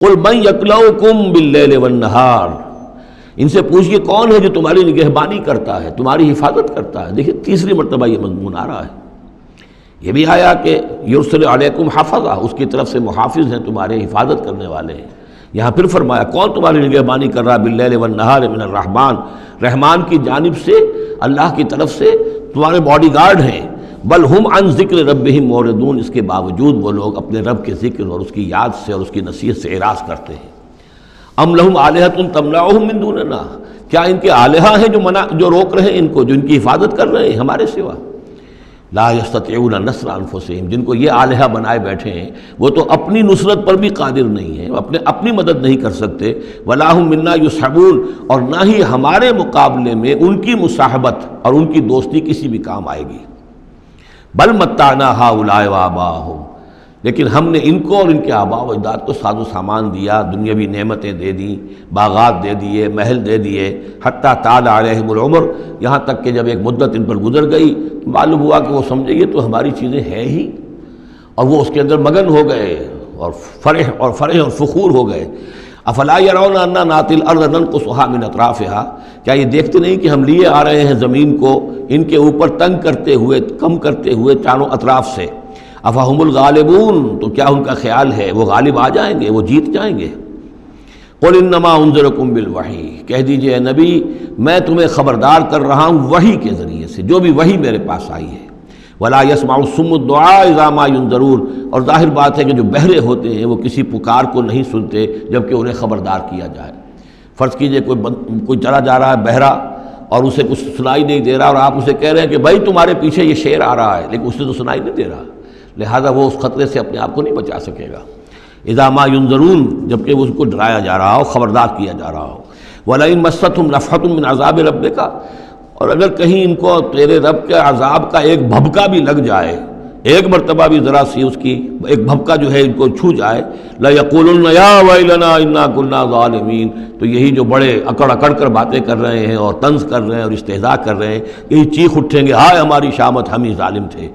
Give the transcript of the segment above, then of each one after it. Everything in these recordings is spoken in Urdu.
قل من یکلؤکم باللیل والنہار، ان سے پوچھئے کون ہے جو تمہاری نگہبانی کرتا ہے، تمہاری حفاظت کرتا ہے۔ دیکھیں تیسری مرتبہ یہ مضمون آ رہا ہے۔ یہ بھی آیا کہ یرسل علیکم حفظہ، اس کی طرف سے محافظ ہیں، تمہارے حفاظت کرنے والے ہیں۔ یہاں پھر فرمایا کون تمہاری نگہبانی کر رہا باللیل والنہار من الرحمن، رحمان کی جانب سے، اللہ کی طرف سے تمہارے باڈی گارڈ ہیں۔ بل ہم عن ذکر ربہم معرضون، اس کے باوجود وہ لوگ اپنے رب کے ذکر اور اس کی یاد سے اور اس کی نصیحت سے اعراض کرتے ہیں۔ ام لہم آلہۃ تمنعہم من دوننا، کیا ان کے آلہہ ہیں جو روک رہے ہیں ان کو، جو ان کی حفاظت کر رہے ہیں ہمارے سوا؟ لا یستطیعون نصر انفسہم، جن کو یہ آلہہ بنائے بیٹھے ہیں وہ تو اپنی نصرت پر بھی قادر نہیں ہیں، اپنی مدد نہیں کر سکتے۔ ولا ہم منا یصحبون، اور نہ ہی ہمارے مقابلے میں ان کی مصاحبت اور ان کی دوستی کسی بھی کام آئے گی۔ بل متعنا ہؤلاء وآباءہم، لیکن ہم نے ان کو اور ان کے آباء و اجداد کو ساز و سامان دیا، دنیاوی نعمتیں دے دیں، باغات دے دیے، محل دے دیے، حتیٰ طال علیہم العمر، یہاں تک کہ جب ایک مدت ان پر گزر گئی معلوم ہوا کہ وہ سمجھے یہ تو ہماری چیزیں ہیں ہی، اور وہ اس کے اندر مگن ہو گئے اور فرح اور فخور ہو گئے۔ افلا یرون انا ناتی الارض ننقصها من اطرافها، کیا یہ دیکھتے نہیں کہ ہم لیے آ رہے ہیں زمین کو ان کے اوپر تنگ کرتے ہوئے، کم کرتے ہوئے چاروں اطراف سے۔ افہم الغالبون، تو کیا ان کا خیال ہے وہ غالب آ جائیں گے، وہ جیت جائیں گے؟ قل انما انذرکم بالوحی، کہہ دیجئے اے نبی میں تمہیں خبردار کر رہا ہوں وحی کے ذریعے سے، جو بھی وحی میرے پاس آئی ہے۔ ولا يسمع الصم الدعاء اذا ما ينذرون، اور ظاہر بات ہے کہ جو بہرے ہوتے ہیں وہ کسی پکار کو نہیں سنتے جبکہ انہیں خبردار کیا جائے۔ فرض کیجئے کوئی چلا جا رہا ہے بہرا اور اسے کچھ سنائی نہیں دے رہا، اور آپ اسے کہہ رہے ہیں کہ بھائی تمہارے پیچھے یہ شیر آ رہا ہے، لیکن اسے تو سنائی نہیں دے رہا، لہذا وہ اس خطرے سے اپنے آپ کو نہیں بچا سکے گا۔ اذا ما ينذرون، جبکہ اس کو ڈرایا جا رہا ہو، خبردار کیا جا رہا ہو۔ وَلَئِن مَسَّتْهُمْ نَفْحَةٌ مِّنْ عَذَابِ رَبِّكَ، اور اگر کہیں ان کو تیرے رب کے عذاب کا ایک بھبکا بھی لگ جائے، ایک مرتبہ بھی ذرا سی اس کی ایک بھبکا جو ہے ان کو چھو جائے، لَيَقُولُنَّ يَا وَيْلَنَا إِنَّا كُنَّا ظَالِمِينَ، تو یہی جو بڑے اکڑ اکڑ کر باتیں کر رہے ہیں اور طنز کر رہے ہیں اور استہزاء کر رہے ہیں، یہی چیخ اٹھیں گے ہائے ہماری شامت، ہم ہی ظالم تھے۔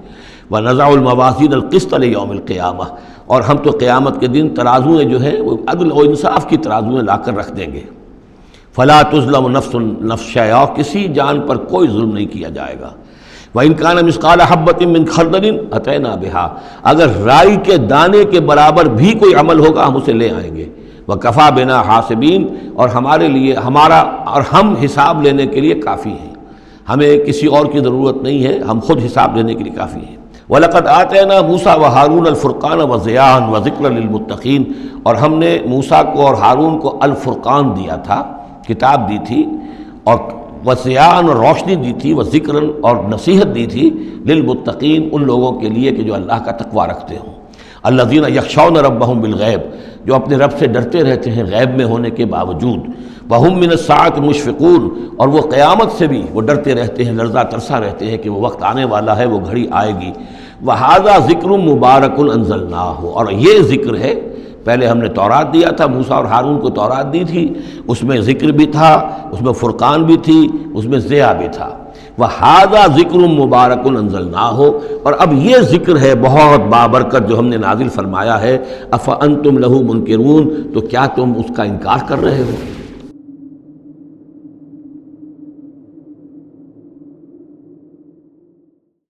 وَنَضَعُ الْمَوَازِينَ الْقِسْطَ لِيَوْمِ الْقِيَامَةِ، اور ہم تو قیامت کے دن ترازویں جو ہیں وہ عدل و انصاف کی ترازویں لا کر رکھ دیں گے۔ فلا تظلم نفس شیئا، کسی جان پر کوئی ظلم نہیں کیا جائے گا۔ وَإِنْ كَانَ مِثْقَالَ حَبَّةٍ مِّنْ خَرْدَلٍ أَتَيْنَا بِهَا، اگر رائی کے دانے کے برابر بھی کوئی عمل ہوگا ہم اسے لے آئیں گے۔ وَكَفَى بِنَا حَاسِبِينَ، اور ہمارے لیے ہم حساب لینے کے لیے کافی ہیں، ہمیں کسی اور کی ضرورت نہیں ہے، ہم خود حساب لینے کے لیے کافی ہیں۔ وَلَقَدْ آتَيْنَا مُوسَىٰ وَهَارُونَ الْفُرْقَانَ وَضِيَاءً وَذِكْرًا لِلْمُتَّقِينَ، اور ہم نے موسیٰ کو اور ہارون کو الفرقان دیا تھا، کتاب دی تھی، اور وضیاءً، اور روشنی دی تھی، وذکراً، اور نصیحت دی تھی، للمتقین، ان لوگوں کے لیے کہ جو اللہ کا تقوی رکھتے ہوں۔ الذین یخشون ربہم بالغیب، جو اپنے رب سے ڈرتے رہتے ہیں غیب میں ہونے کے باوجود۔ وہم من الساعۃ مشفقون، اور وہ قیامت سے بھی وہ ڈرتے رہتے ہیں، لرزہ ترسا رہتے ہیں کہ وہ وقت آنے والا ہے، وہ گھڑی آئے گی۔ وہذا ذکر مبارک انزلناہ، اور یہ ذکر ہے، پہلے ہم نے تورات دیا تھا، موسیٰ اور ہارون کو تورات دی تھی، اس میں ذکر بھی تھا، اس میں فرقان بھی تھی، اس میں ضیاء بھی تھا۔ وَهَذَا ذِكْرٌ مُبَارَكٌ أَنزَلْنَاهُ، اور اب یہ ذکر ہے بہت بابرکت جو ہم نے نازل فرمایا ہے۔ أَفَأَنْتُمْ لَهُ مُنْكِرُونَ، تو کیا تم اس کا انکار کر رہے ہو؟